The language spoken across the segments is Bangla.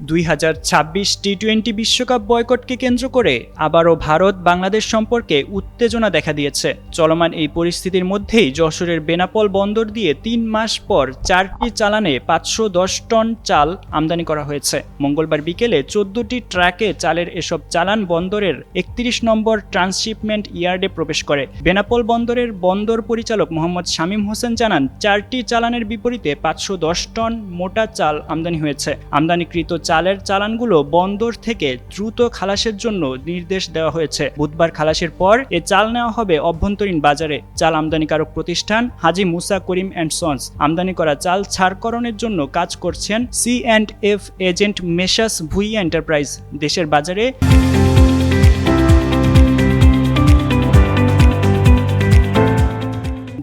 2026 টি-20 বিশ্বকাপ বয়কটকে কেন্দ্র করে আবারও ভারত বাংলাদেশ সম্পর্কে উত্তেজনা দেখা দিয়েছে। চলমান এই পরিস্থিতির মধ্যেই যশোরের বেনাপোল বন্দর দিয়ে 3 মাস পর 4টি চালানে 510 টন চাল আমদানি করা হয়েছে। মঙ্গলবার বিকেলে 14টি ট্রাকে চালের এসব চালান বন্দরের 31 নম্বর ট্রান্সশিপমেন্ট ইয়ার্ডে প্রবেশ করে। বেনাপোল বন্দরের বন্দর পরিচালক মোহাম্মদ শামীম হোসেন জানান, 4টি চালানের বিপরীতে 510 টন মোটা চাল আমদানি হয়েছে। আমদানিকৃত চালের চালানগুলো বন্দর থেকে দ্রুত খালাসের জন্য নির্দেশ দেওয়া হয়েছে। বুধবার খালাসের পর এ চাল নেওয়া হবে অভ্যন্তরীণ বাজারে। চাল আমদানিকারক প্রতিষ্ঠান হাজী মুসা করিম অ্যান্ড সন্স আমদানি করা চাল ছাড়করণের জন্য কাজ করছেন C&F agent Messrs Bhuiyan enterprise. দেশের বাজারে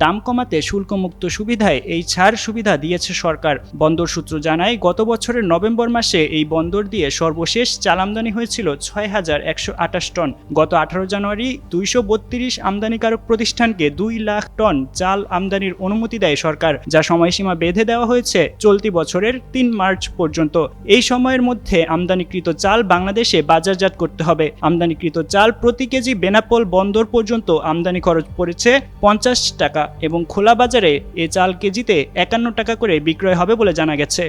দাম কমাতে শুল্কমুক্ত সুবিধায় এই ছাড় সুবিধা দিয়েছে সরকার। বন্দর সূত্র জানায়, গত বছরের নভেম্বর মাসে এই বন্দর দিয়ে সর্বশেষ চাল আমদানি হয়েছিল 6,128 টন। গত 18 জানুয়ারি 232 আমদানিকারক প্রতিষ্ঠানকে 2 লাখ টন চাল আমদানির অনুমতি দেয় সরকার, যা সময়সীমা বেঁধে দেওয়া হয়েছে চলতি বছরের 3 মার্চ পর্যন্ত। এই সময়ের মধ্যে আমদানিকৃত চাল বাংলাদেশে বাজারজাত করতে হবে। আমদানিকৃত চাল প্রতি কেজি বেনাপোল বন্দর পর্যন্ত আমদানি খরচ পড়েছে 50 টাকা এবং খোলা বাজারে এ চাল কেজিতে 51 টাকা করে বিক্রয় হবে বলে জানা গেছে।